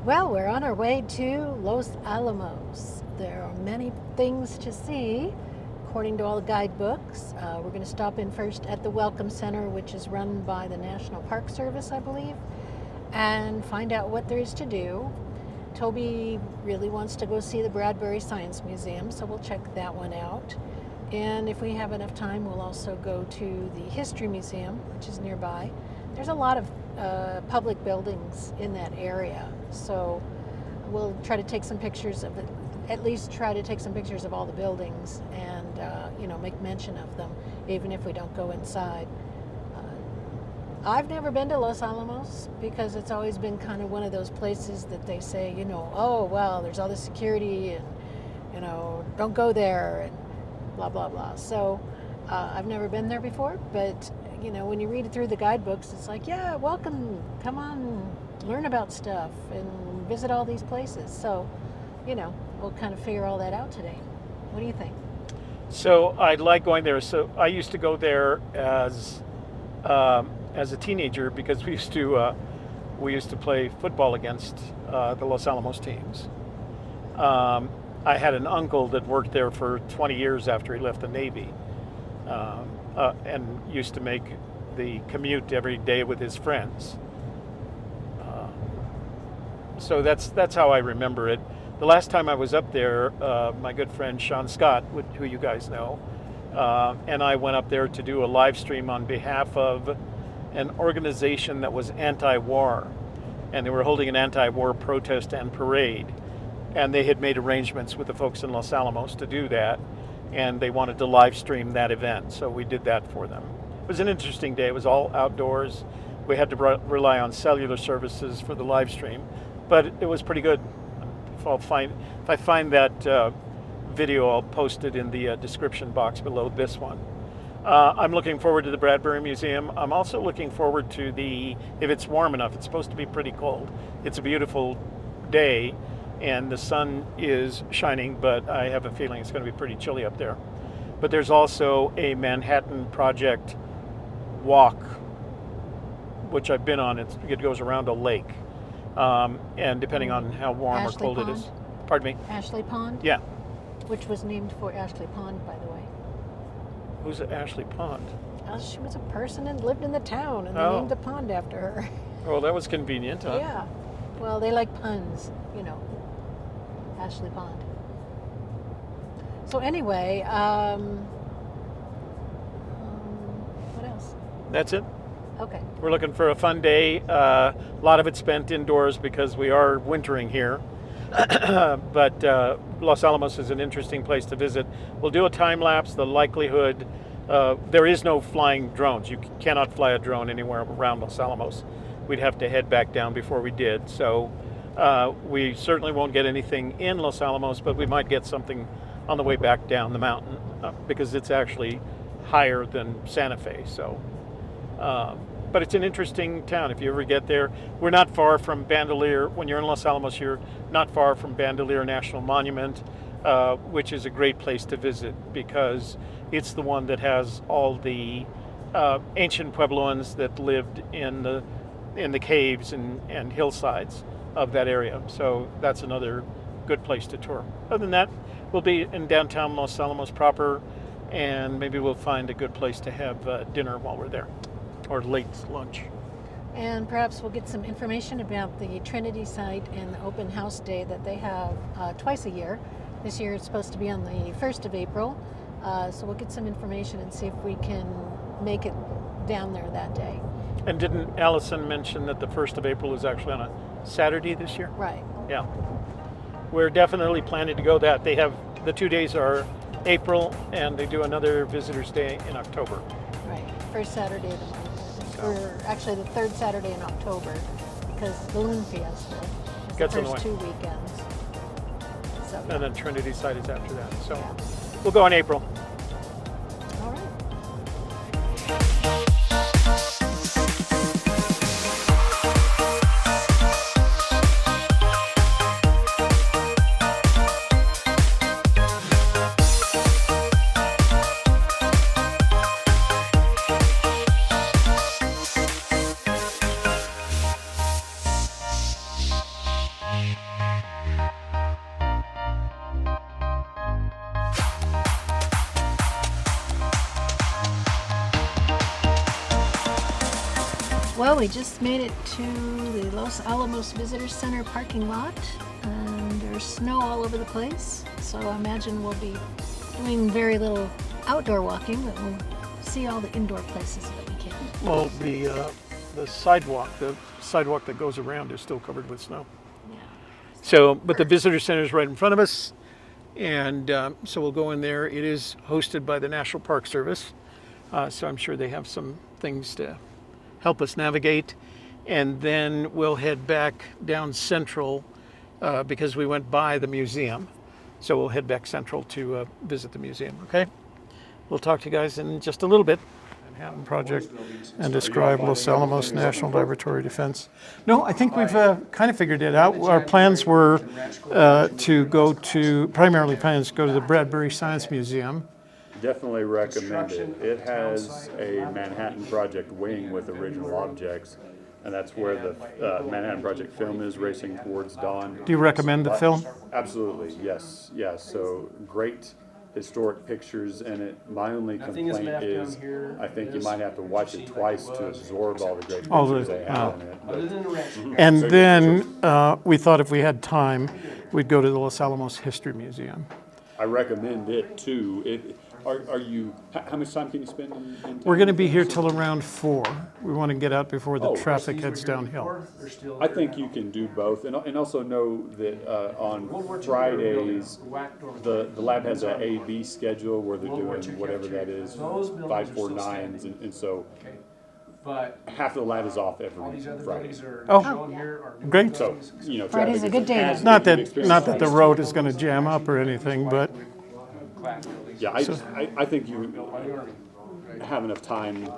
Well, we're on our way to Los Alamos. There are many things to see, according to all the guidebooks. We're going to stop in first at the Welcome Center, which is run by the National Park Service, I believe, and find out what there is to do. Toby really wants to go see the Bradbury Science Museum, so we'll check that one out. And if we have enough time, we'll also go to the History Museum, which is nearby. There's a lot of public buildings in that area, so we'll try to take some pictures of it, at least try to take some pictures of all the buildings and make mention of them, even if we don't go inside. I've never been to Los Alamos because it's always been kind of one of those places that they say, oh, well, there's all this security and, don't go there and blah, blah, blah. So I've never been there before, but, when you read it through the guidebooks, it's like, yeah, welcome, come on, learn about stuff and visit all these places. So, we'll kind of figure all that out today. What do you think? So I like going there. So I used to go there as a teenager because we used to play football against the Los Alamos teams. I had an uncle that worked there for 20 years after he left the Navy, and used to make the commute every day with his friends. So that's how I remember it. The last time I was up there, my good friend Sean Scott, who you guys know, and I went up there to do a live stream on behalf of an organization that was anti-war, and they were holding an anti-war protest and parade, and they had made arrangements with the folks in Los Alamos to do that, and they wanted to live stream that event, so we did that for them. It was an interesting day. It was all outdoors. We had to rely on cellular services for the live stream, but it was pretty good. If I find that video, I'll post it in the description box below this one. I'm looking forward to the Bradbury Museum. I'm also looking forward to if it's warm enough, it's supposed to be pretty cold. It's a beautiful day and the sun is shining, but I have a feeling it's going to be pretty chilly up there. But there's also a Manhattan Project walk, which I've been on. It goes around a lake. And depending on how warm Ashley or cold Pond? it is. Pardon me? Ashley Pond? Yeah. Which was named for Ashley Pond, by the way. Who's at Ashley Pond? She was a person and lived in the town, and they Oh. named the pond after her. Well, that was convenient, huh? Yeah. Well, they like puns, Ashley Pond. So anyway, what else? That's it. Okay. We're looking for a fun day. A lot of it spent indoors because we are wintering here. But Los Alamos is an interesting place to visit. We'll do a time lapse. The likelihood, there is no flying drones. You cannot fly a drone anywhere around Los Alamos. We'd have to head back down before we did. So we certainly won't get anything in Los Alamos, but we might get something on the way back down the mountain because it's actually higher than Santa Fe. So. But it's an interesting town if you ever get there. We're not far from Bandelier. When you're in Los Alamos, you're not far from Bandelier National Monument, which is a great place to visit because it's the one that has all the ancient Puebloans that lived in the caves and hillsides of that area. So that's another good place to tour. Other than that, we'll be in downtown Los Alamos proper, and maybe we'll find a good place to have dinner while we're there. Or late lunch. And perhaps we'll get some information about the Trinity site and the open house day that they have twice a year. This year it's supposed to be on the 1st of April. So we'll get some information and see if we can make it down there that day. And didn't Allison mention that the 1st of April is actually on a Saturday this year? Right. Yeah. We're definitely planning to go that. They have, the 2 days are April, and they do another Visitor's Day in October. Right. First Saturday of the month. Or actually the third Saturday in October, because Balloon Fiesta is Gets the in the first way. 2 weekends. So, And then Trinity site is after that. So yeah. we'll go in April. All right. Well, we just made it to the Los Alamos Visitor Center parking lot, and there's snow all over the place, so I imagine we'll be doing very little outdoor walking, but we'll see all the indoor places that we can. Well, the sidewalk that goes around is still covered with snow. Yeah. So, but the visitor center is right in front of us, and so we'll go in there. It is hosted by the National Park Service, so I'm sure they have some things to help us navigate, and then we'll head back down Central because we went by the museum. So we'll head back Central to visit the museum, okay? We'll talk to you guys in just a little bit. Manhattan Project and describe Los Alamos National Laboratory Defense. No, I think we've kind of figured it out. Our plans were primarily plans to go to the Bradbury Science Museum. Definitely recommend it. It has a Manhattan Project wing with original objects, and that's where the Manhattan Project film is, Racing Towards Dawn. Do you recommend the film? Absolutely, yes. So great historic pictures in it. My only complaint is I think you might have to watch it twice to absorb all the great pictures they have in it. But, And then we thought if we had time, we'd go to the Los Alamos History Museum. I recommend it too. How much time can you spend in town? We're going to be here till around 4. We want to get out before the traffic heads downhill. I think you can do both, and also know that on Fridays, the lab has an A-B schedule where they're doing whatever that is, 5-4-9s, and so half the lab is off every Friday. Oh, great. So, Friday's a good day. Not that the road is going to jam up or anything, but yeah, I think you have enough time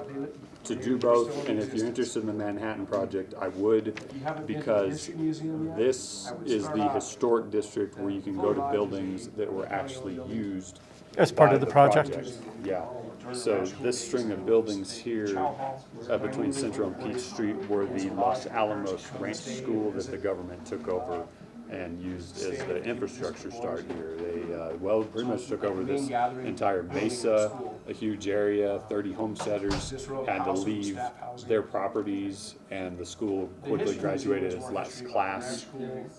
to do both, and if you're interested in the Manhattan Project, I would, because this is the historic district where you can go to buildings that were actually used as part by of the project. Yeah. So this string of buildings here between Central and Peach Street were the Los Alamos Ranch School that the government took over and used as the infrastructure start here. They, pretty much took over this entire mesa, a huge area. 30 homesteaders had to leave their properties, and the school quickly graduated its last class,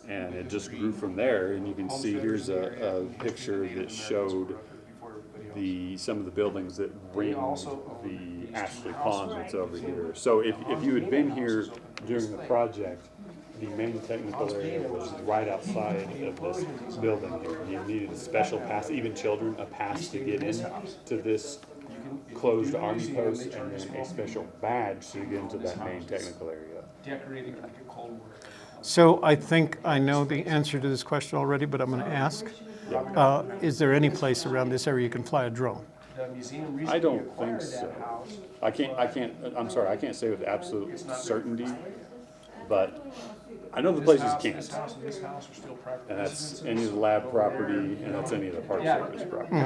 and it just grew from there. And you can see here's a picture that showed some of the buildings that ring the Ashley Pond that's over here. So if you had been here during the project, the main technical area was right outside of this building here. You needed a special pass, even children, a pass to get in to this closed army post, and then a special badge to get into that main technical area. So I think I know the answer to this question already, but I'm going to ask. Is there any place around this area you can fly a drone? I don't think so. I'm sorry, I can't say with absolute certainty, but I know the places can't. And that's any of the lab property, and that's any of the Park Service property.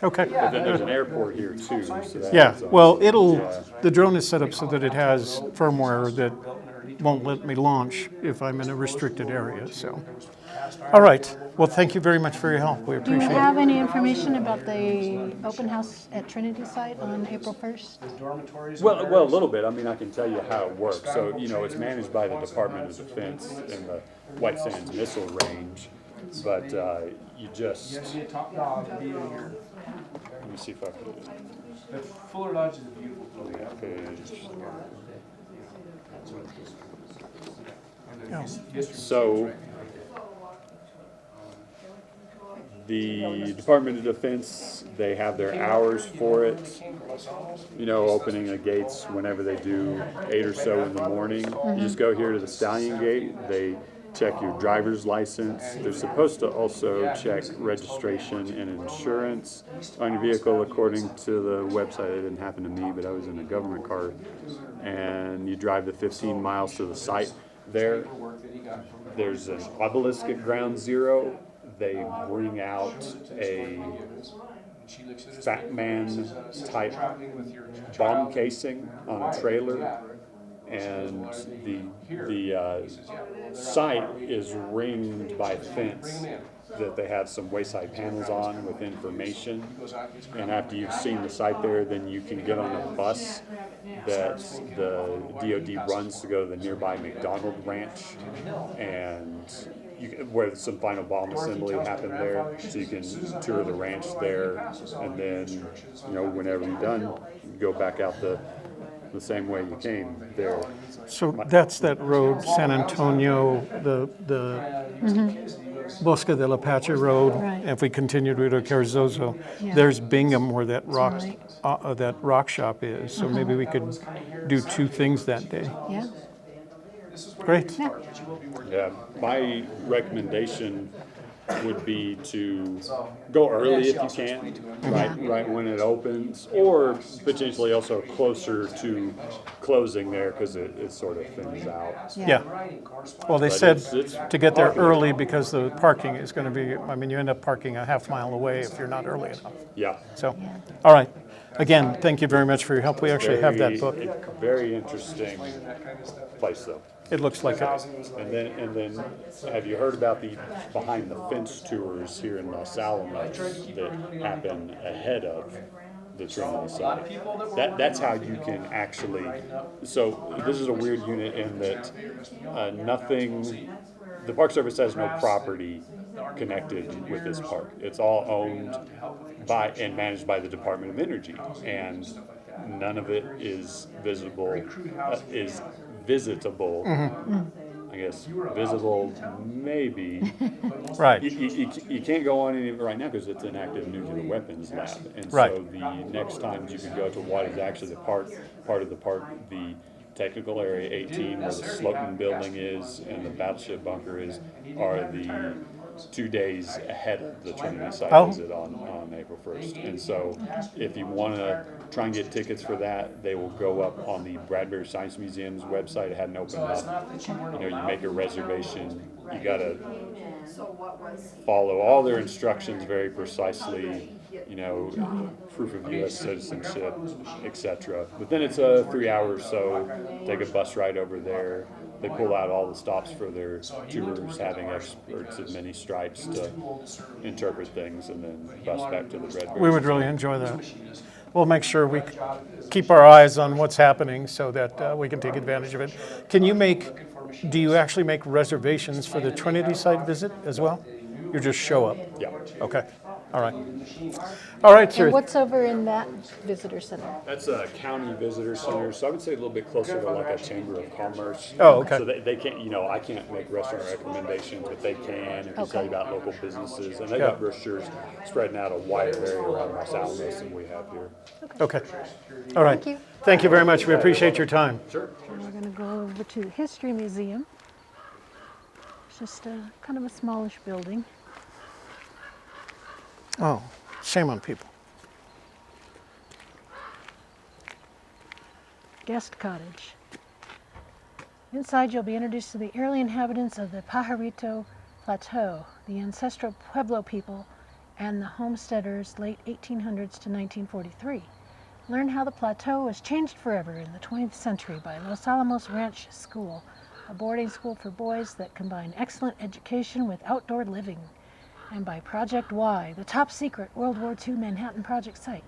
Okay. But then there's an airport here too. So Yeah, well, the drone is set up so that it has firmware that won't let me launch if I'm in a restricted area, so. All right, well, thank you very much for your help. We Do you appreciate it. have any information about the open house at Trinity site on April 1st? Well, a little bit. I mean, I can tell you how it works. So, it's managed by the Department of Defense in the White Sands Missile Range, but you just, let me see if I can. The Fuller Lodge is a beautiful building. So, the Department of Defense, they have their hours for it, opening the gates whenever they do, 8 or so in the morning. You just go here to the Stallion Gate, they check your driver's license. They're supposed to also check registration and insurance on your vehicle according to the website. It didn't happen to me, but I was in a government car. And you drive the 15 miles to the site there. There's an obelisk at Ground Zero. They bring out a Fat Man type bomb casing on a trailer and the site is ringed by fence that they have some wayside panels on with information. And after you've seen the site there, then you can get on a bus that the DoD runs to go to the nearby McDonald Ranch, and where some final bomb assembly happened there. So you can tour the ranch there, and then, you know, whenever you're done, you go back out the same way you came there. So that's that road, San Antonio, the Bosque de la Pacha Road. Right. If we continue to go to Carrizozo, Yeah. there's Bingham where that Right. rock shop is. So maybe we could do two things that day. Yeah. Great. Yeah, my recommendation would be to go early if you can, right when it opens, or potentially also closer to closing there because it sort of thins out. Yeah. Well, they But said it's to get there popular. early because the parking is going to be, I mean, you end up parking a half mile away if you're not early enough. Yeah. So, all right. Again, thank you very much for your help. We actually have that book. Very interesting place though. It looks like it. And then, have you heard about the behind the fence tours here in Los Alamos that happen ahead of the Trinity site? That's how you can actually. So this is a weird unit in that nothing. The Park Service has no property connected with this park. It's all owned by and managed by the Department of Energy, and none of it is visitable. Visitable. I guess visible, maybe. Right. You can't go on any of it right now because it's an active nuclear weapons lab, and Right. so the next time you can go to what is actually the part of the park, the technical area 18, where the Slotin building is and the battleship bunker is, are the 2 days ahead of the Trinity site visit on April 1st. And so if you want to try and get tickets for that, they will go up on the Bradbury Science Museum's website. It hadn't opened up. You know, you make a reservation. You got to follow all their instructions very precisely, you know, proof of U.S. citizenship, etc. But then it's 3 hours, so take a bus ride over there. They pull out all the stops for their tours, having experts of many stripes to interpret things, and then bus back to the Bradbury. We would really enjoy that. We'll make sure we keep our eyes on what's happening so that we can take advantage of it. Do you actually make reservations for the Trinity site visit as well? You just show up? Yeah. Okay. All right. All right, sir. And what's over in that visitor center? That's a county visitor center, so I would say a little bit closer to like a chamber of commerce. Oh, okay. So they can't, you know, I can't make restaurant recommendations, but they can. And tell you about local businesses, and they got brochures spreading out a wider area around Los Alamos than we have here. Okay. All right. Thank you. Thank you very much. We appreciate your time. Sure. And we're going to go over to the History Museum. It's just kind of a smallish building. Oh, shame on people. Guest cottage. Inside you'll be introduced to the early inhabitants of the Pajarito Plateau, the ancestral Pueblo people, and the homesteaders late 1800s to 1943. Learn how the plateau was changed forever in the 20th century by Los Alamos Ranch School, a boarding school for boys that combine excellent education with outdoor living. And by Project Y, the top secret World War II Manhattan Project site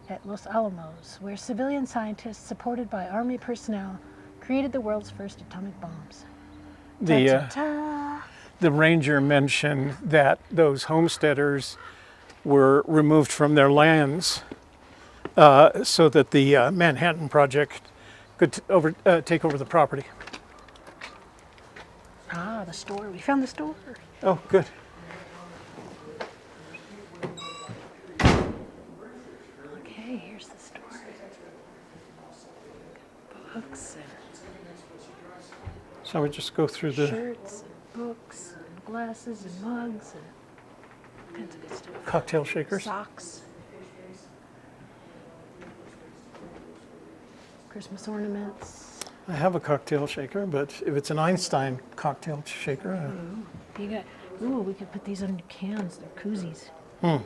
at Los Alamos, where civilian scientists supported by Army personnel created the world's first atomic bombs. Ta-ta-ta. The ranger mentioned that those homesteaders were removed from their lands so that the Manhattan Project could take over the property. Ah, the store. We found the store. Oh, good. Okay, here's the store. Books and So we just go through the shirts and books and glasses and mugs and all kinds of good stuff. cocktail shakers. Socks. Christmas ornaments. I have a cocktail shaker, but if it's an Einstein cocktail shaker, You got, ooh, we could put these under cans. They're koozies. So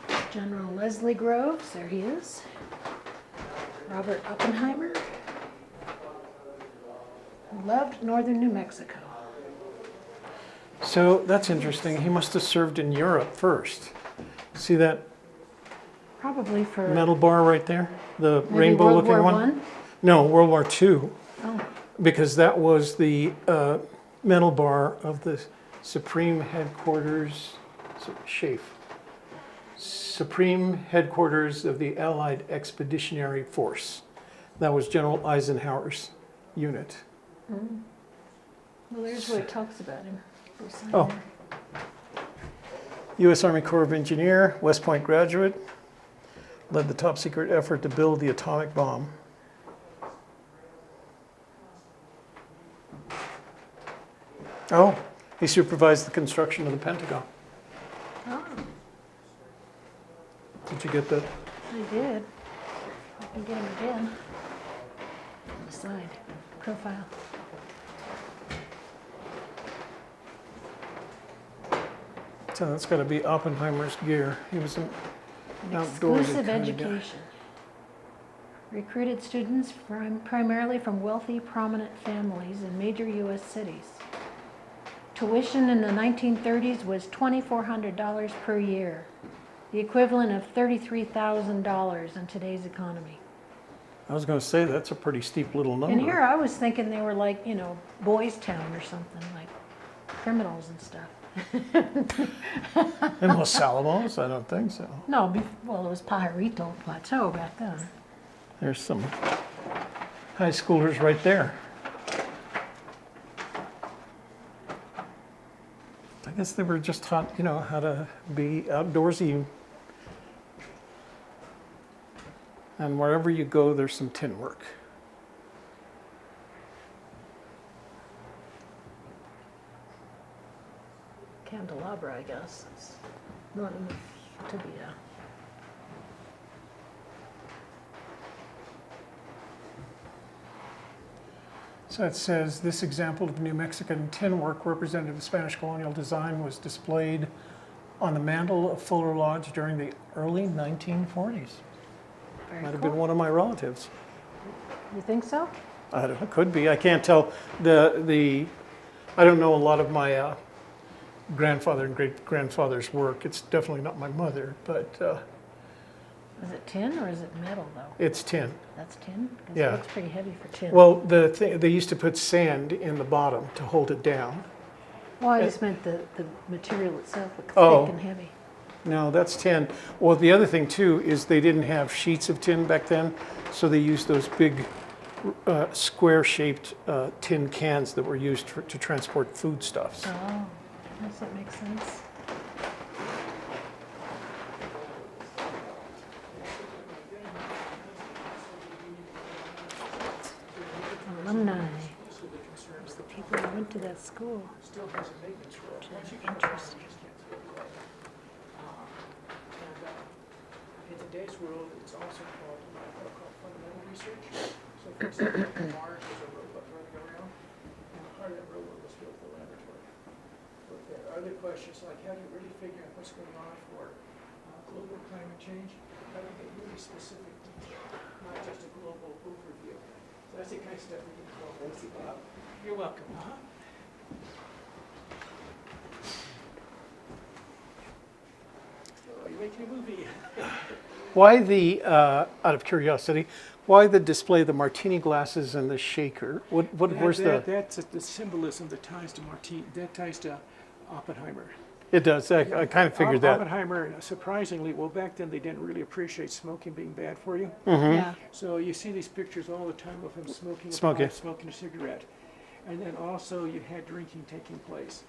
we have General Leslie Groves, there he is. Robert Oppenheimer, who loved northern New Mexico. So that's interesting. He must have served in Europe first. See that Probably for metal bar right there? The maybe rainbow World looking War one? One. No, World War II. Oh, Because that was the metal bar of the Supreme Headquarters, SHAEF, Supreme Headquarters of the Allied Expeditionary Force. That was General Eisenhower's unit. well, there's where it talks about him. Oh. U.S. Army Corps of Engineer, West Point graduate, led the top secret effort to build the atomic bomb. Oh, he supervised the construction of the Pentagon. Oh, Did you get that? I did. I can get him again. On the side, profile. So that's got to be Oppenheimer's gear. He was an outdoorsy Exclusive kind of guy. education. Recruited students primarily from wealthy, prominent families in major U.S. cities. Tuition in the 1930s was $2,400 per year, the equivalent of $33,000 in today's economy. I was going to say that's a pretty steep little number. And here I was thinking they were like, you know, Boys Town or something, like criminals and stuff. In Los Alamos, I don't think so. No, well, it was Pajarito Plateau back then. There's some high schoolers right there. I guess they were just taught, you know, how to be outdoorsy. And wherever you go, there's some tin work. Candelabra, I guess. It's not enough to be a... So it says, this example of New Mexican tin work representative of Spanish colonial design was displayed on the mantle of Fuller Lodge during the early 1940s. Very Might have cool. been one of my relatives. You think so? I don't know, could be. I can't tell. I don't know a lot of my grandfather and great-grandfather's work. It's definitely not my mother, but Is it tin or is it metal, though? it's tin. That's tin? 'Cause Yeah. it looks pretty heavy for tin. Well, they used to put sand in the bottom to hold it down. Well, I just meant the material itself looks Oh. thick and heavy. No, that's tin. Well, the other thing too is they didn't have sheets of tin back then, so they used those big square-shaped tin cans that were used to transport foodstuffs. Oh, does that make sense? Alumni. There's the people who went to that school. Which is interesting. In today's world, it's also called fundamental research. So for example, on Mars, there's a robot running around, and part of that robot was built for the laboratory. But there are other questions like how do you really figure out what's going on for global climate change? How do you get really specific detail, not just a global overview? So that's the kind of stuff we can call basic. You're welcome. So you're making a movie. Why out of curiosity, why the display of the martini glasses and the shaker? Where's That's the symbolism that ties to Oppenheimer. It does. I kind of figured that. Oppenheimer, surprisingly, well, back then they didn't really appreciate smoking being bad for you. Yeah. So you see these pictures all the time of him smoking a cigarette. And then also you had drinking taking place.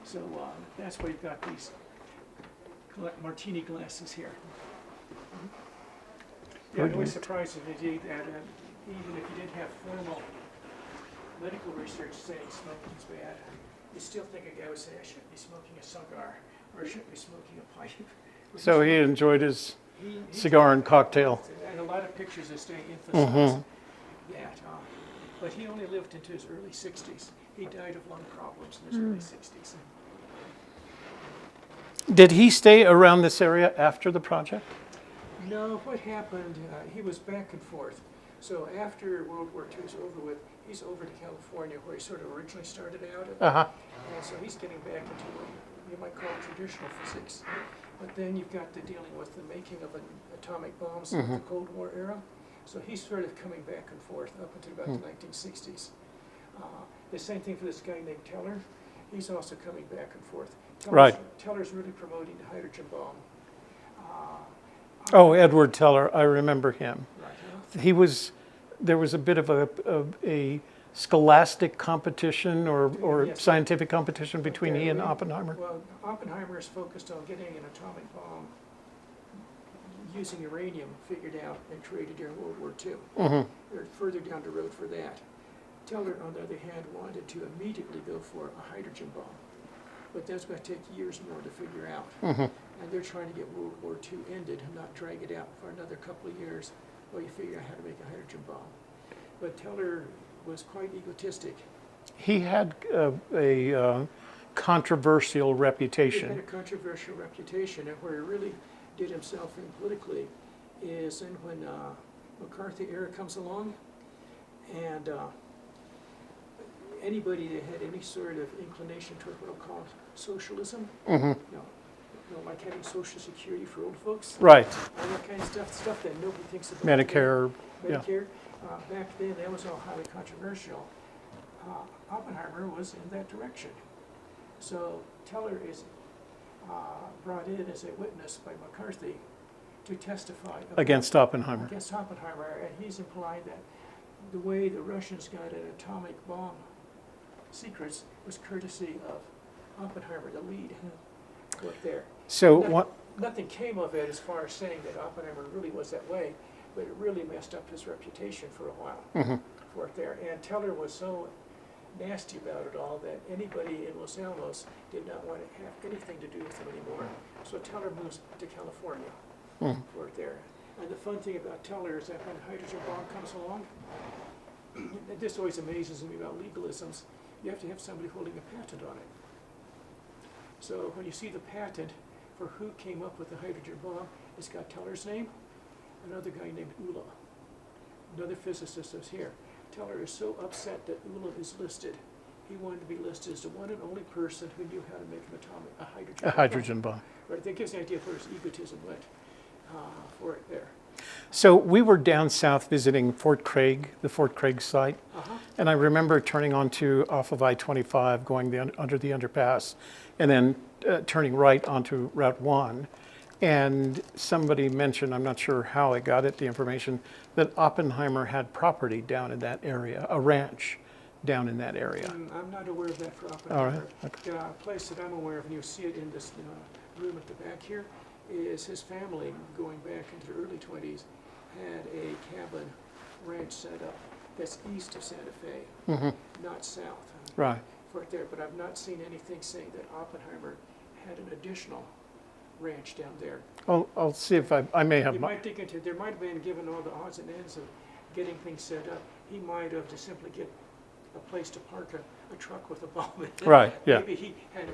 So that's why you've got these martini glasses here. Yeah, it always surprises me that even if you didn't have formal medical research saying smoking's bad, you still think a guy would say, I shouldn't be smoking a cigar, or I shouldn't be smoking a pipe. So he enjoyed his cigar and cocktail. And a lot of pictures that stay emphasize that. But he only lived into his early 60s. He died of lung problems in his early 60s. Did he stay around this area after the project? No, what happened, he was back and forth. So after World War II is over with, he's over to California where he sort of originally started out. Uh-huh. And so he's getting back into what you might call traditional physics. But then you've got the dealing with the making of atomic bombs in the Cold War era. So he's sort of coming back and forth up until about the 1960s. The same thing for this guy named Teller. He's also coming back and forth. Teller's really promoting the hydrogen bomb. Oh, Edward Teller, I remember him. Right. There was a bit of a scholastic competition or Yes. scientific competition between he and Well, Oppenheimer. Well, Oppenheimer is focused on getting an atomic bomb using uranium figured out and created during World War II. They're further down the road for that. Teller, on the other hand, wanted to immediately go for a hydrogen bomb. But that's going to take years more to figure out. And they're trying to get World War II ended and not drag it out for another couple of years while you figure out how to make a hydrogen bomb. But Teller was quite egotistic. He had a controversial He had reputation. a controversial reputation, and where he really did himself in politically is in when McCarthy era comes along, and anybody that had any sort of inclination toward what I'll call socialism, like having Social Security for old folks, Right. all that kind of stuff that nobody thinks about. Medicare. Yeah. Medicare. Back then, that was all highly controversial. Oppenheimer was in that direction. So Teller is brought in as a witness by McCarthy to testify Against Oppenheimer. against Oppenheimer, and he's implying that the way the Russians got an atomic bomb secrets was courtesy of Oppenheimer, the lead worked there. So Nothing came of it as far as saying that Oppenheimer really was that way, but it really messed up his reputation for a while for it there. And Teller was so nasty about it all that anybody in Los Alamos did not want to have anything to do with him anymore. So Teller moves to California for it there. And the fun thing about Teller is that when the hydrogen bomb comes along, this always amazes me about legalisms, you have to have somebody holding a patent on it. So when you see the patent for who came up with the hydrogen bomb, it's got Teller's name, another guy named Ula, another physicist is here. Teller is so upset that Ula is listed. He wanted to be listed as the one and only person who knew how to make a hydrogen bomb. Right, that gives an idea of where his egotism went for it there. So we were down south visiting Fort Craig, the Fort Craig site, and I remember turning onto off of I-25, going under the underpass, and then turning right onto Route 1. And somebody mentioned, I'm not sure how I got it, the information, that Oppenheimer had property down in that area, a ranch down in that area. I'm not aware of that for Oppenheimer. All right. Okay. The place that I'm aware of, and you'll see it in this room at the back here, is his family, going back into the early 20s, had a cabin ranch set up that's east of Santa Fe, not south. Right. For it there, but I've not seen anything saying that Oppenheimer had an additional ranch down there. I'll see if I may have You might dig into, there might have been, given all the odds and ends of getting things set up, he might have to simply get a place to park a truck with a bomb in it. Right, yeah. Maybe he had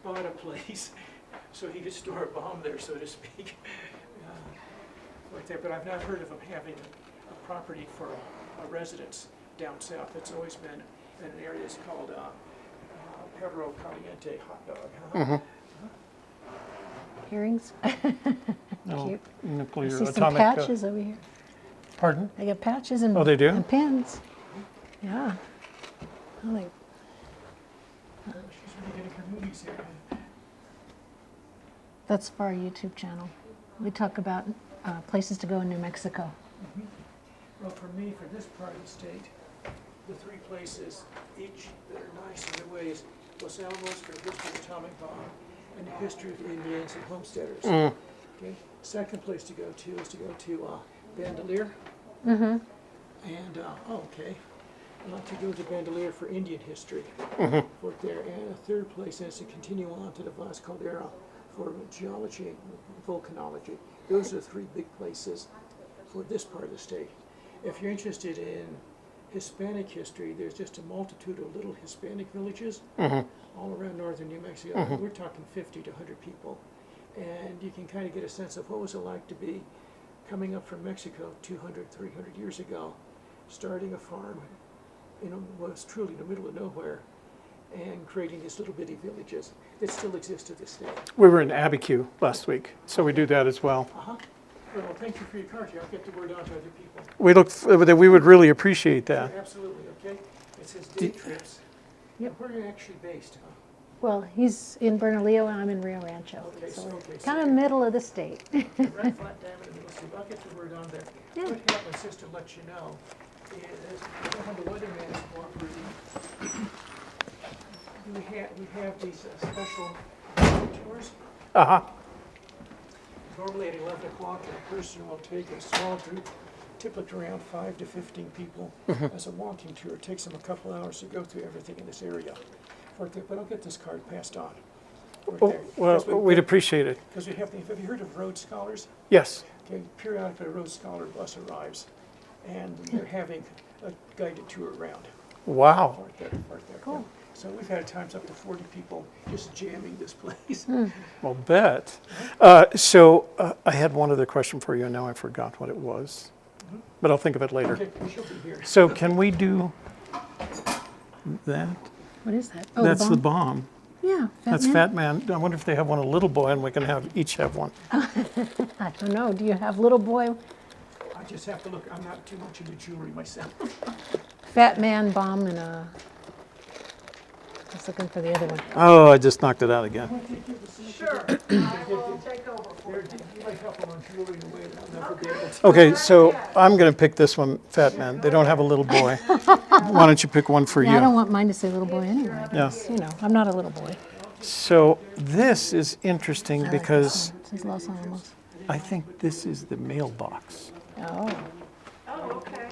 bought a place so he could store a bomb there, so to speak. Right there, but I've not heard of him having a property for a residence down south. It's always been in an area that's called Perro Caliente hot dog. Earrings. no, Cute. nuclear See some atomic. patches over here. Pardon? They got patches and, Oh, they do? and pins. Yeah. I like, She's really getting her movies here. that's for our YouTube channel. We talk about places to go in New Mexico. Well, for me, for this part of the state, the three places, each that are nice in their ways, Los Alamos for the history of the atomic bomb and the history of Indians and homesteaders. Okay. Second place to go to is to go to Bandelier. And, okay, I'd like to go to Bandelier for Indian history. For there. And a third place is to continue on to the Vaz Caldera for geology and volcanology. Those are the three big places for this part of the state. If you're interested in Hispanic history, there's just a multitude of little Hispanic villages all around northern New Mexico. We're talking 50 to 100 people And you can kind of get a sense of what was it like to be coming up from Mexico 200, 300 years ago, starting a farm, was truly in the middle of nowhere, and creating these little bitty villages that still exist to this day. We were in Abiquiu last week, so we do that as well. Uh-huh. Well, thank you for your card here. I'll get the word out to other people. We would really appreciate that. Absolutely, okay? It says day trips. Yep. Where are you actually based, huh? Well, he's in Bernalillo and I'm in Rio Rancho. Okay, So so- we're kind of middle of the state. Right flat down in the middle, so I'll get the word on there. Yeah. What happens, just to let you know, is when the weatherman is cooperating, we have these special tours. Uh-huh. Normally at 11 o'clock, a person will take a small group, typically around 5 to 15 people, as a walking tour. It takes them a couple hours to go through everything in this area. But I'll get this card passed on. Oh, well, we'd appreciate it. Because have you heard of Road Scholars? Yes. Okay, periodically a Road Scholar bus arrives, and they're having a guided tour around. Wow. Right there. Cool. So we've had times up to 40 people just jamming this place. Well, bet. I had one other question for you, and now I forgot what it was. But I'll think of it later. Okay, we shall be here. So can we do that? What is that? Oh, That's the bomb. Yeah. That's Man. Fat Man. I wonder if they have one a little boy, and we can each have one. I don't know. Do you have little boy? I just have to look. I'm not too much into jewelry myself. Fat man bomb and a. I was looking for the other one. Oh, I just knocked it out again. Sure, I will take over for you. You might help them on jewelry in a way that I'll never be able to. Okay, so I'm going to pick this one, Fat Man. They don't have a little boy. Why don't you pick one for Yeah, I don't you? want mine to say little boy anyway. Yeah. 'Cause, I'm not a little boy. So this is interesting I like this because one. It says Los Alamos. I think this is the mailbox. Oh, Oh, okay,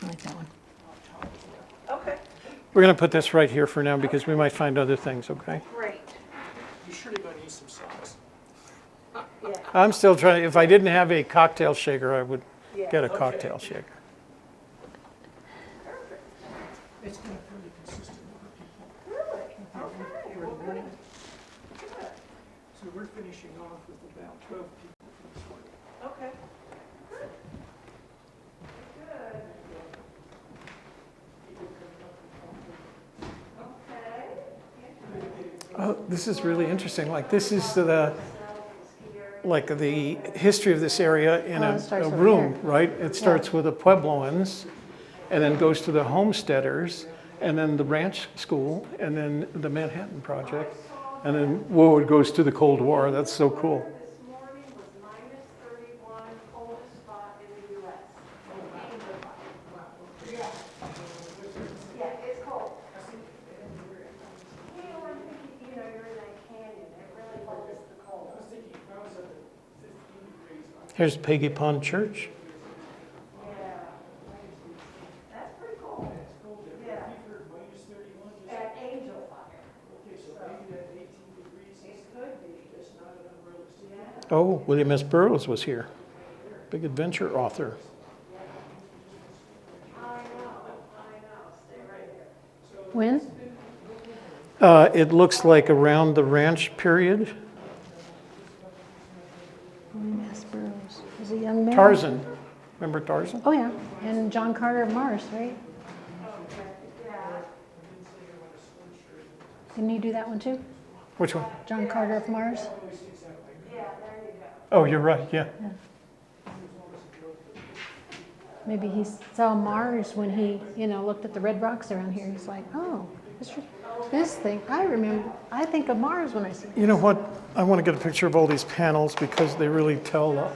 I like that one. okay, We're going to put this right here for now because we might find other things, okay? great. You're surely going to need some socks. Yeah, I'm still trying, if I didn't have a cocktail shaker, I would yeah. get a cocktail shaker. Perfect. It's been a pretty consistent number of people. Really? Okay, well, good. Good. So we're finishing off with about 12 people for this one. Okay. Good. Good. Okay. Oh, this is really interesting. Like this is the history of this area in Oh, it a starts over room, here. right? It starts with the Puebloans, and then goes to the homesteaders, and then the ranch school, and then the Manhattan Project, and then it goes to the Cold War. That's so cool. This morning was -31, coldest spot in the U.S. Yeah. Yeah, it's cold. Well, I'm thinking, you're in a canyon, it really holds the cold. Here's Peggy Pond Church. Yeah. That's pretty cool. Yeah. At Angel Fire. Okay, so maybe that 18 degrees It could be. is not an unrealistic. Yeah. Oh, William S. Burroughs was here. Big adventure author. I know. Stay right there. When? It looks like around the ranch period. William S. Burroughs. Was a young man. Tarzan. Remember Tarzan? Oh, yeah. And John Carter of Mars, right? Didn't he do that one too? Which one? John Carter of Mars? Oh, you're right, yeah. Maybe he saw Mars when he, looked at the red rocks around here. He's like, oh, this thing, I think of Mars when I see it. You know what? I want to get a picture of all these panels because they really tell.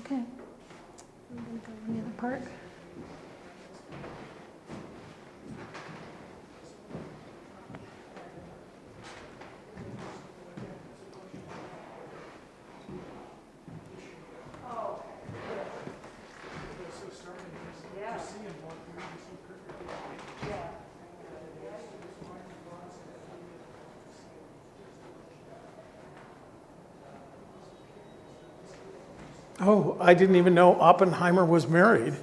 Okay. I'm gonna go in the other part. Oh, I didn't even know Oppenheimer was married.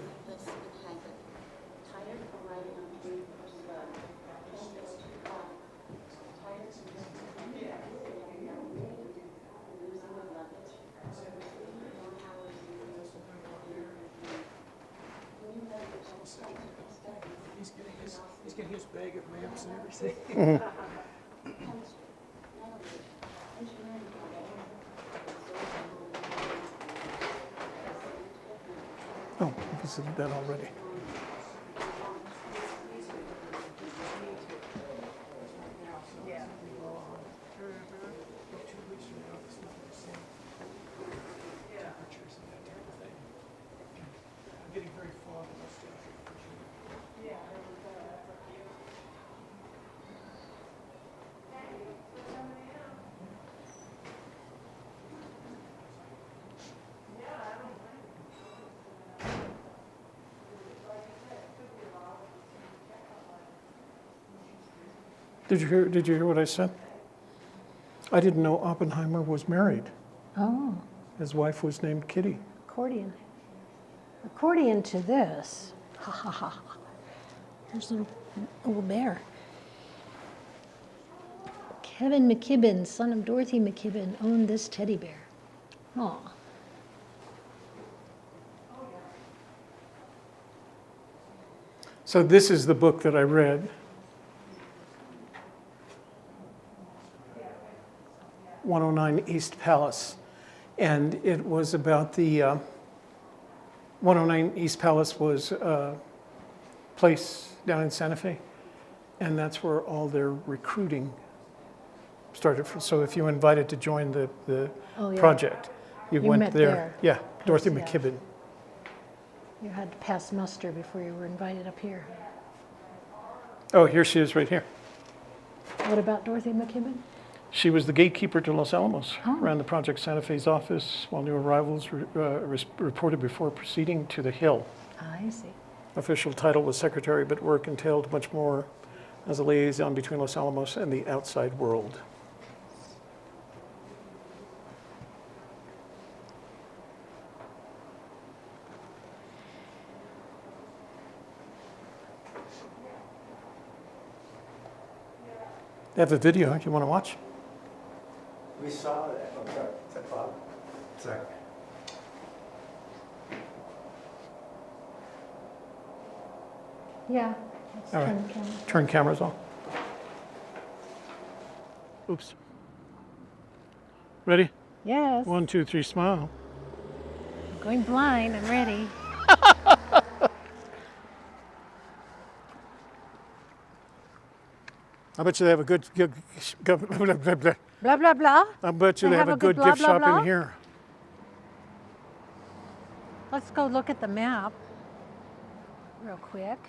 He's getting his bag of maps and everything. Oh, I visited that already. Did you hear what I said? I didn't know Oppenheimer was married. Oh, His wife was named Kitty. accordion. Accordion to this. Ha ha ha. Here's a little bear. Kevin McKibben, son of Dorothy McKibben, owned this teddy bear. Aw. So this is the book that I read. 109 East Palace. And it was about the 109 East Palace was a place down in Santa Fe. And that's where all their recruiting started from. So if you were invited to join the Oh, yeah. project, you You went met there. there. Yeah, Dorothy Yeah. McKibben. You had to pass muster before you were invited up here. Oh, here she is right here. What about Dorothy McKibben? She was the gatekeeper to Los Alamos, Oh. ran the Project Santa Fe's office while new arrivals reported before proceeding to the Hill. I see. Official title was secretary, but work entailed much more as a liaison between Los Alamos and the outside world. They have a video you want to watch? We saw that. Oh, sorry. Is that Bob? Sorry. Yeah. Let's All right. turn the camera. Turn cameras off. Oops. Ready? Yes. 1, 2, 3, smile. I'm going blind. I'm ready. I bet you they have a good Blah, blah, blah. I bet you They they have have a a good good blah, gift blah, shop blah? in here. Let's go look at the map real quick.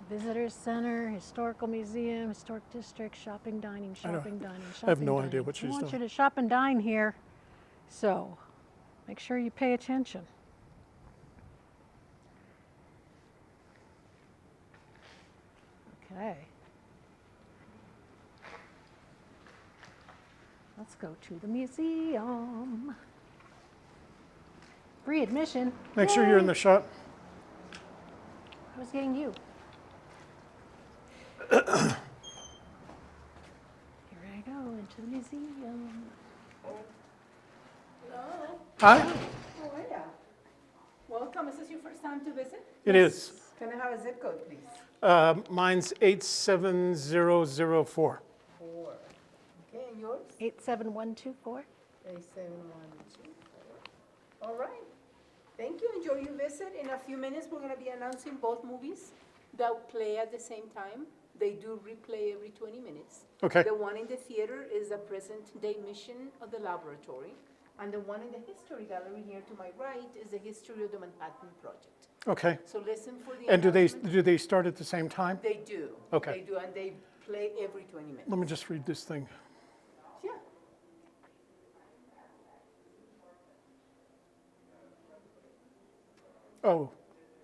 Visitors Center, Historical Museum, Historic District, shopping, dining, shopping, dining, shopping, I have no dining. idea what she's I want doing. you to shop and dine here, so make sure you pay attention. Okay. Let's go to the museum. Free admission. Make sure you're in the shot. I was getting you. Here I go into the museum. Hi, How are ya? Welcome. Is this your first time to visit? it is. Can I have a zip code, please? Mine's 87004. 4. Okay, and yours? 87124. 87124. All right. Thank you. Enjoy your visit. In a few minutes, we're going to be announcing both movies that play at the same time. They do replay every 20 minutes. Okay. The one in the theater is the present-day mission of the laboratory, and the one in the history gallery here to my right is the history of the Manhattan Project. Okay. So listen for the And do announcement. they start at the same time? They do. Okay. They do, and they play every 20 minutes. Let me just read this thing. Yeah. Oh,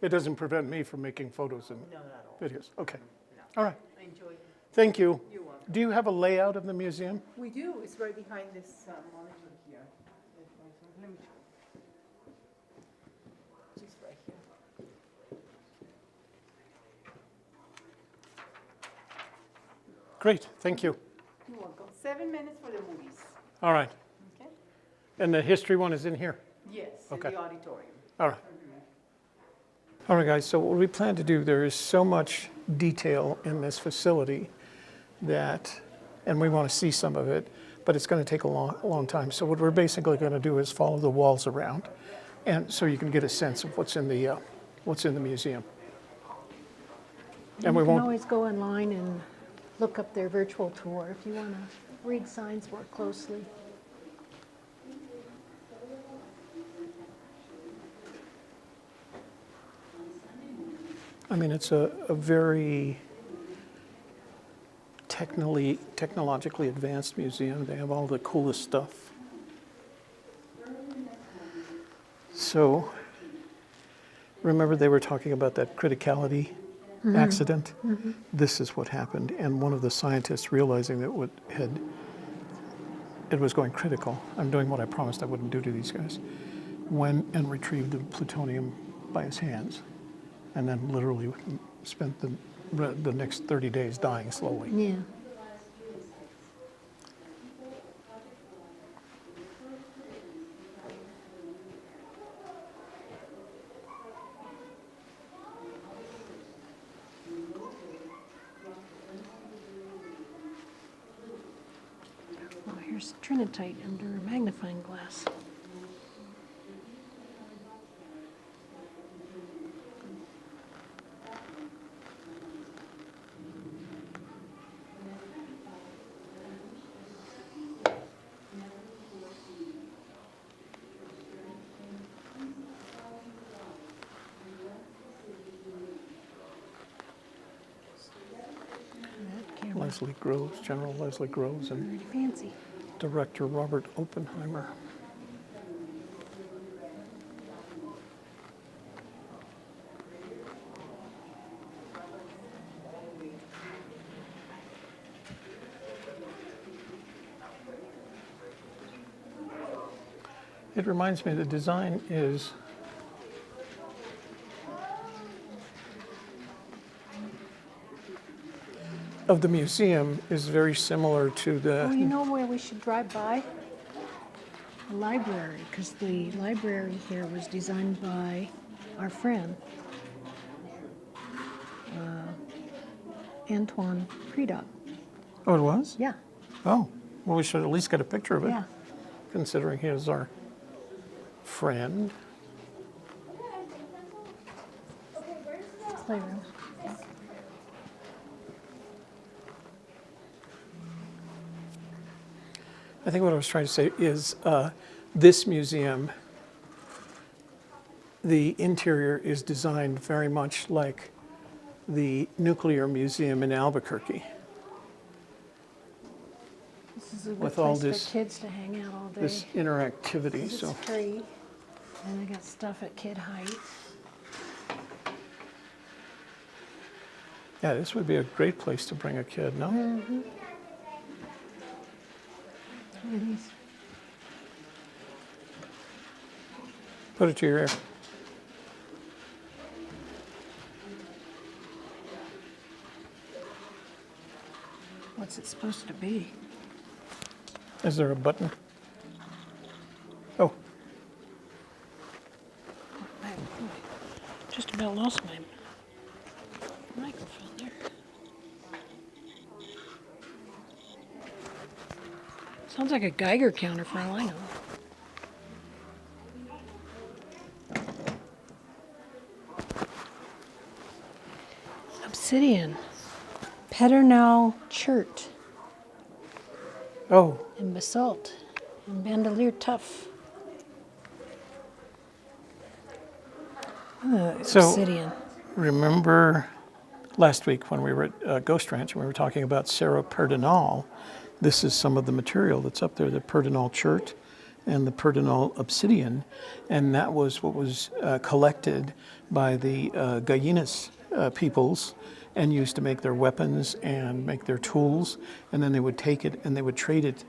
it doesn't prevent me from making photos and No, not all. videos. Okay. No. All right. Enjoy. Thank you. You're welcome. Do you have a layout of the museum? We do. It's right behind this monitor here. Let me show you. Just right here. Great. Thank you. You're welcome. 7 minutes for the movies. All right. Okay? And the history one is in here? Yes, Okay. in the auditorium. All right. All right, guys, so what we plan to do, there is so much detail in this facility that, and we want to see some of it, but it's going to take a long time. So what we're basically going to do is follow the walls around, and so you can get a sense of what's in the museum. And we You can won't, always go online and look up their virtual tour if you want to read signs more closely. I mean, it's a very technologically advanced museum. They have all the coolest stuff. So, remember they were talking about that criticality accident? This is what happened. And one of the scientists, realizing that it was going critical, I'm doing what I promised I wouldn't do to these guys, went and retrieved the plutonium by his hands, and then literally spent the next 30 days dying slowly. Yeah. Oh, here's trinitite under a magnifying glass. That camera, Leslie Groves, General Leslie Groves, and very fancy. Director Robert Oppenheimer. It reminds me the design is of the museum is very similar to Oh, you the, know where we should drive by? The library, because the library here was designed by our friend, Antoine Predot. oh, it was? Yeah, Oh, well, we should at least get a picture of it, yeah. considering he is our friend. Playroom. I think what I was trying to say is this museum, the interior is designed very much like the Nuclear Museum in Albuquerque. This is a good With all place this- for kids to hang out all day. This interactivity, 'Cause so. it's free, and they got stuff at kid height. Yeah, this would be a great place to bring a kid, no? Look at these. Put it to your ear. What's it supposed to be? Is there a button? Oh, I just about lost my microphone there. Sounds like a Geiger counter for all I know. Obsidian. Pedernal chert oh, and basalt and bandolier tuff. So- Obsidian. remember last week when we were at Ghost Ranch and we were talking about Cerro Pedernal? This is some of the material that's up there, the Pedernal chert and the Pedernal obsidian, and that was what was collected by the Gallinas peoples and used to make their weapons and make their tools, and then they would take it and they would trade it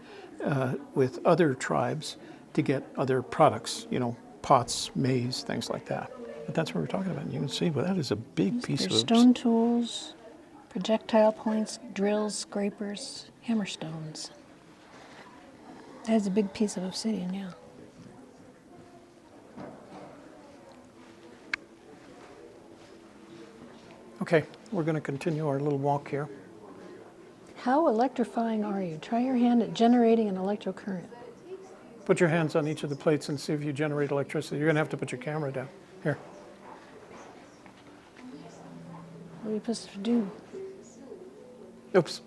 with other tribes to get other products, you know, pots, maize, things like that. But that's what we're talking about. And you can see, well, that is a big piece There's of stone tools, projectile points, drills, scrapers, hammerstones. That's a big piece of obsidian, yeah. Okay, we're going to continue our little walk here. How electrifying are you? Try your hand at generating an electrocurrent. Put your hands on each of the plates and see if you generate electricity. You're going to have to put your camera down. Here. What are you supposed to do? Oops,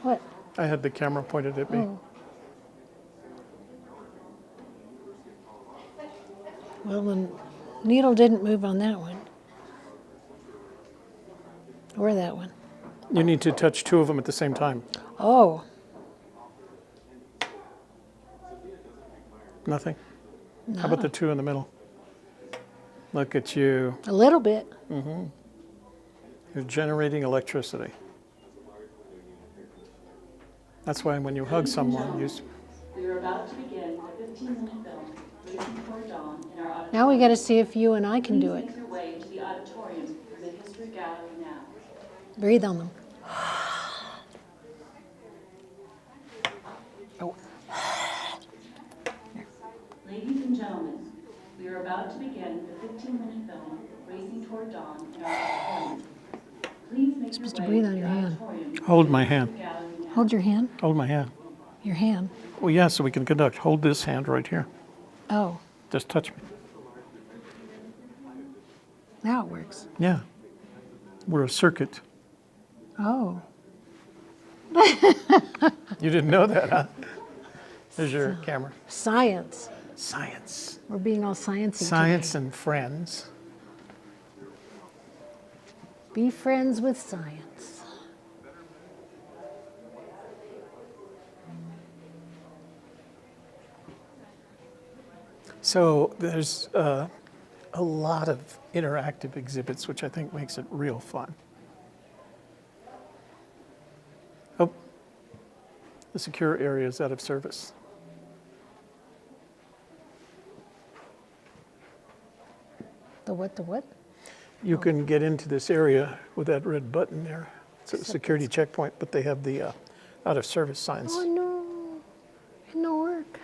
What? I had the camera pointed at me. Oh. Well, the needle didn't move on that one. Or that one. You need to touch two of them at the same time. Oh, Nothing? How about the two in the middle? Look at you. a little bit. You're generating electricity. That's why when you hug someone, you... We are about to begin a 15-minute film, Racing Toward Dawn, in our auditorium. Now we got to see if you and I can Please do it. make your way to the auditorium through the History Gallery now. Breathe on them. Oh. Ladies and gentlemen, we are about to begin the 15-minute film, Racing Toward Dawn, in our auditorium. Please make your Supposed to way breathe to on the your hand. auditorium through Hold the my History hand. Gallery now. Hold your hand. Hold my hand. Your hand. Well, yeah, so we can conduct. Hold this hand right here. Oh, Just touch me. now it works. Yeah. We're a circuit. Oh. You didn't know that, huh? There's your camera. Science. Science. We're being all sciencey Science today. and friends. Be friends with science. So there's a lot of interactive exhibits, which I think makes it real fun. Oh, the secure area is out of service. The what, the what? You can get into this area with that red button there. It's a security checkpoint, but they have the out of service signs. Oh no, it don't work.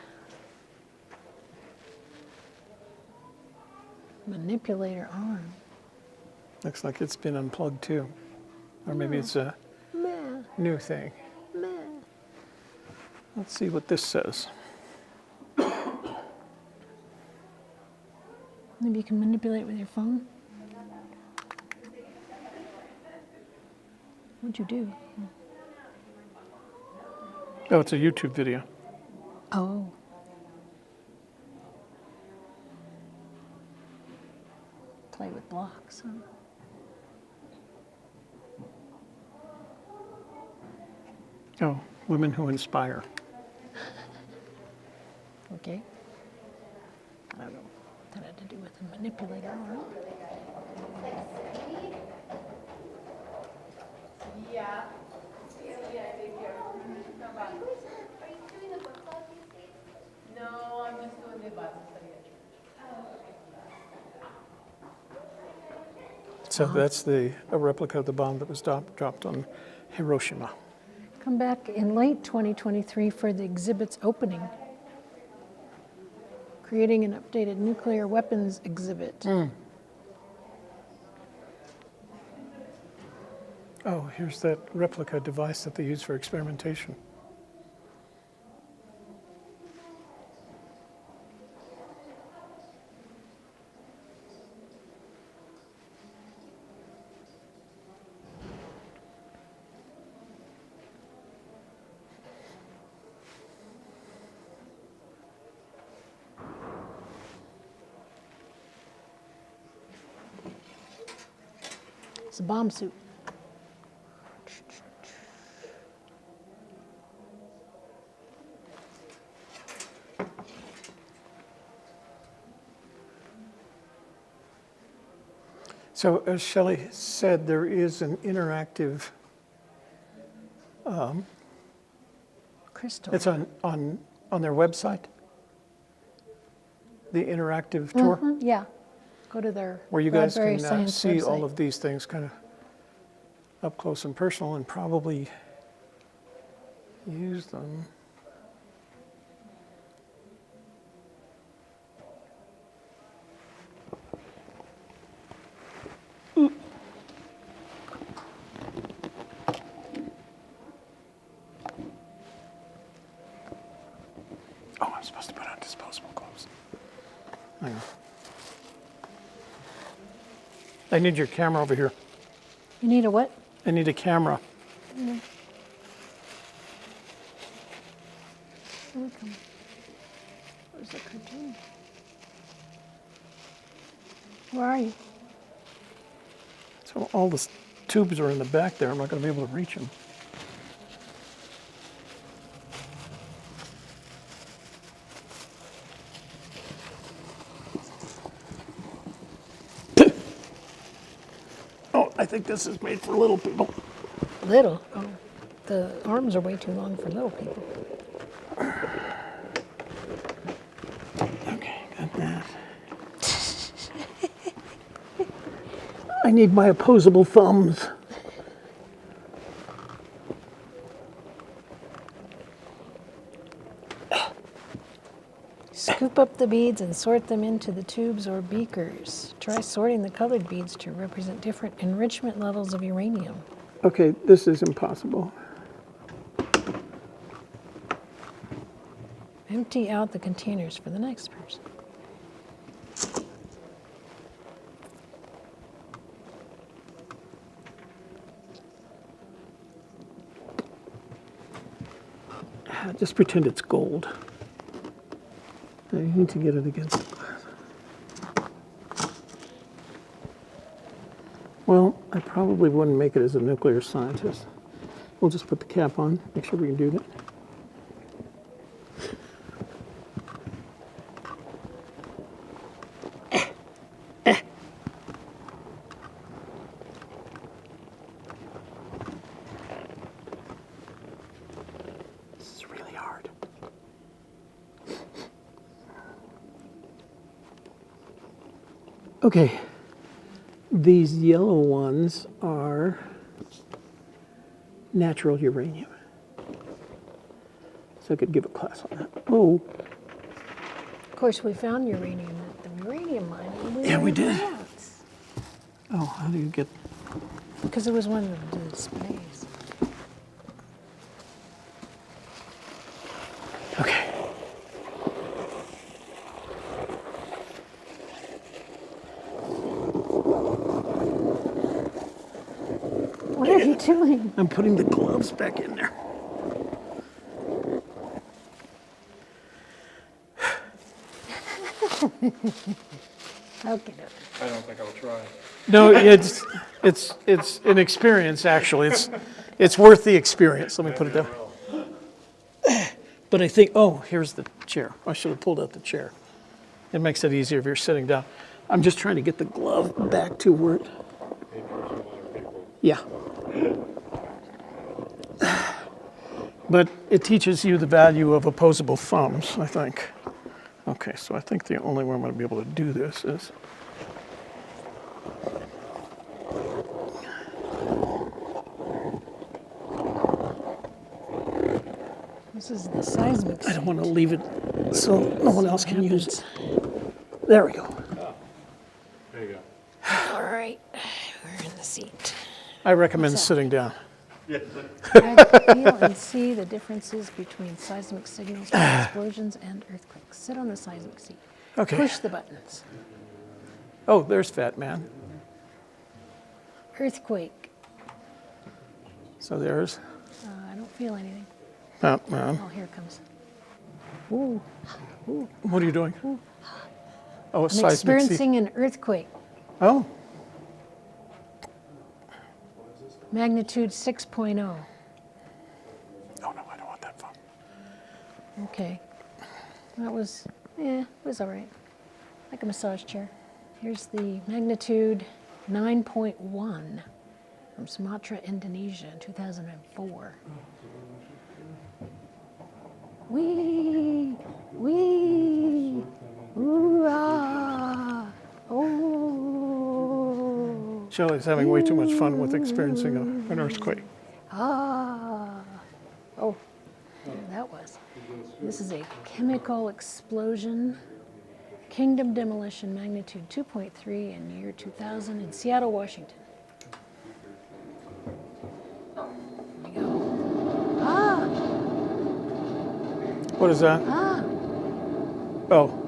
Manipulator arm. Looks like it's been unplugged too. Or maybe it's a Meh, new thing. meh. Let's see what this says. Maybe you can manipulate with your phone. What'd you do? Oh, it's a YouTube video. Oh. Play with blocks, huh? Oh, women who inspire. Okay. I don't know what that had to do with a manipulator arm. Yeah. No, I'm just doing the buttons for the church. So that's a replica of the bomb that was dropped on Hiroshima. Come back in late 2023 for the exhibit's opening. Creating an updated nuclear weapons exhibit. Oh, here's that replica device that they use for experimentation. It's a bomb suit. So as Shelley said, there is an interactive, Crystal. it's on their website, the interactive tour, Yeah. Go to their where you guys Bradbury can Science see all website. of these things kind of up close and personal and probably use them. Oh, I'm supposed to put on disposable gloves. Hang on. I need your camera over here. You need a what? I need a camera. Where's the cartoon? Where are you? So all the tubes are in the back there. I'm not going to be able to reach them. Oh, I think this is made for little people. Little. Oh, the arms are way too long for little people. Okay, got that. I need my opposable thumbs. Scoop up the beads and sort them into the tubes or beakers. Try sorting the colored beads to represent different enrichment levels of uranium. Okay, this is impossible. Empty out the containers for the next person. Just pretend it's gold. You need to get it against the glass. Well, I probably wouldn't make it as a nuclear scientist. We'll just put the cap on, make sure we can do that. This is really hard. Okay, these yellow ones are natural uranium. So I could give a class on that. Oh, Of course, we found uranium at the uranium mine. And Yeah, we did. Rats, oh, how do you get? because it was one of the displays. Okay. What are you doing? I'm putting the gloves back in there. Okay. I don't think I'll try. No, it's an experience actually. It's worth the experience. Let me put it down. But I think, oh, here's the chair. I should have pulled out the chair. It makes it easier if you're sitting down. I'm just trying to get the glove back to where it. Yeah. But it teaches you the value of opposable thumbs, I think. Okay, so I think the only way I'm going to be able to do this is. This is the seismic. I don't want to leave it so no one else can use it. There we go. There you go. All right, we're in the seat. I recommend sitting down. Feel and see the differences between seismic signals from explosions and earthquakes. Sit on the seismic seat. Okay. Push the buttons. Oh, there's Fat Man. Earthquake. So there's I don't feel anything. Fat Man. Oh, here it comes. Ooh. Ooh. What are you doing? Oh, a I'm seismic experiencing an earthquake. Oh, Magnitude 6.0. no, I don't want that phone. Okay. That was, it was all right. Like a massage chair. Here's the magnitude 9.1 from Sumatra, Indonesia in 2004. Wee! Wee! Ooh, ah! Oh! Shelley's having way too much fun with experiencing an earthquake. Ah! Oh, there that was. This is a chemical explosion. Kingdom demolition, magnitude 2.3 in year 2000 in Seattle, Washington. There we go. Ah! What is that? Ah! Oh,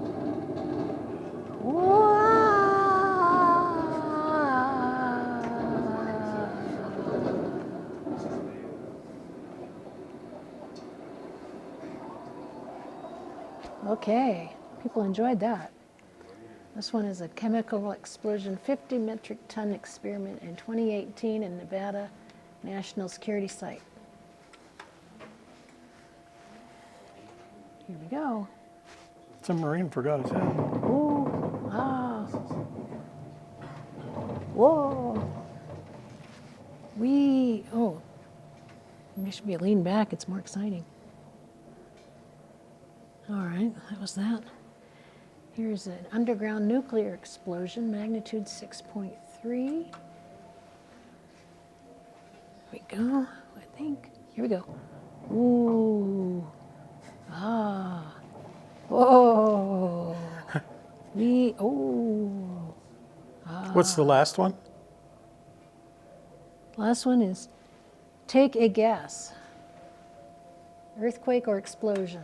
Okay, people enjoyed that. This one is a chemical explosion, 50 metric ton experiment in 2018 in Nevada National Security Site. Here we go. some Marine forgot his hat. Ooh, ah. Whoa. Oh, maybe should be lean back, it's more exciting. All right, that was that. Here's an underground nuclear explosion, magnitude 6.3. Here we go, I think. Here we go. Ooh. Ah. Whoa. Oh. What's the last one? Last one is take a guess. Earthquake or explosion?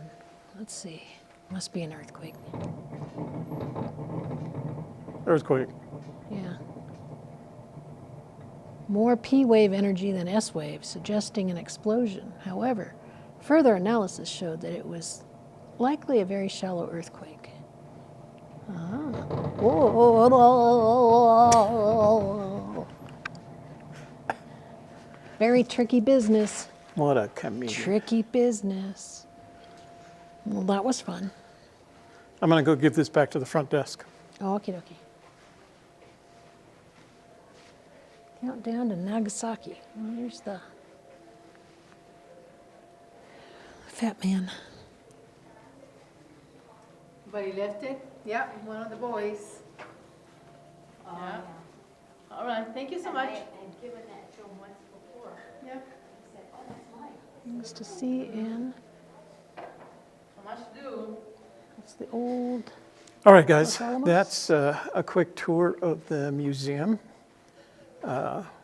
Let's see. Must be an earthquake. Earthquake. Yeah. More P wave energy than S wave, suggesting an explosion. However, further analysis showed that it was likely a very shallow earthquake. Whoa. Very tricky business. What a comedian. Tricky business. Well, that was fun. I'm going to go give this back to the front desk. Okie dokie. Countdown to Nagasaki. Well, there's the Fat Man. But he left it? Yeah, one of the boys. Yeah. All right, thank you so much. And given that to him once before, Yeah. he said, oh, that's mine. Things to see in. So much to do. It's the old. All right, guys, Los Alamos? that's a quick tour of the museum.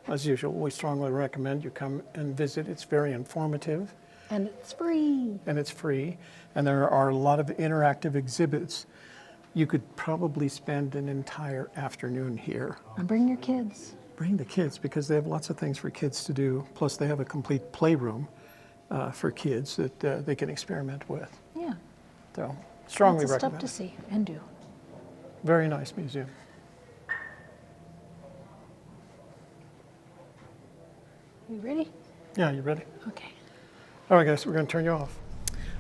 As usual, we strongly recommend you come and visit. It's very informative. And it's free. And it's free. And there are a lot of interactive exhibits. You could probably spend an entire afternoon here. And bring your kids. Bring the kids, because they have lots of things for kids to do. Plus, they have a complete playroom for kids that they can experiment with. Yeah. So, strongly Lots of stuff recommend to it. see and do. Very nice museum. You ready? Yeah, you ready? Okay. All right, guys, we're going to turn you off.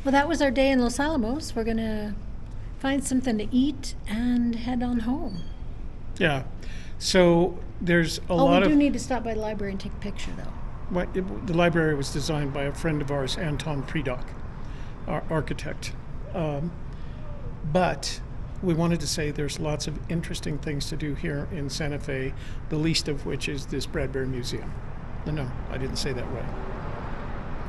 Well, that was our day in Los Alamos. We're going to find something to eat and head on home. Yeah. So there's a Oh, lot we of do need to stop by the library and take a picture, though. the library was designed by a friend of ours, Anton Predock, our architect. But we wanted to say there's lots of interesting things to do here in Santa Fe, the least of which is this Bradbury Museum. No, I didn't say that right.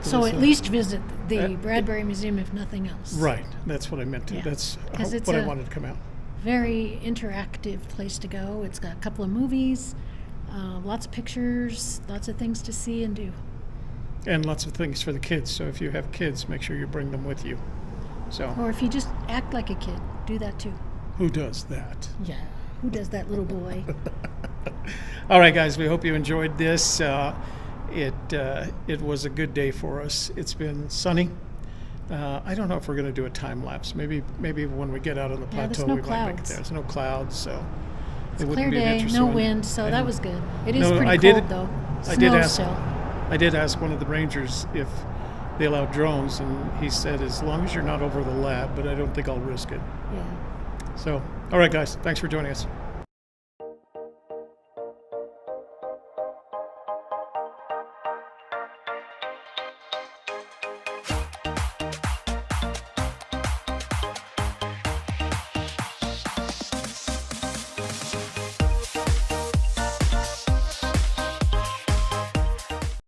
So It's at a- least visit the uh, Bradbury Museum if nothing else. Right, that's what I meant to. Yeah. That's 'Cause it's what I a- wanted to come out. Very interactive place to go. It's got a couple of movies, lots of pictures, lots of things to see and do. And lots of things for the kids. So if you have kids, make sure you bring them with you. So Or if you just act like a kid, do that too. who does that? Yeah. Who does that, little boy? All right, guys. We hope you enjoyed this. It was a good day for us. It's been sunny. I don't know if we're going to do a time lapse. Maybe when we get out on the Yeah, there's plateau, no we might make it clouds. there. There's no clouds, so It's it a wouldn't clear be an day, interesting no one. wind, so that And- was good. It is No, pretty I did- cold though. I did Snow ask- still. I did ask one of the rangers if they allow drones, and he said as long as you're not over the lab, but I don't think I'll risk it. Yeah. So, all right, guys. Thanks for joining us.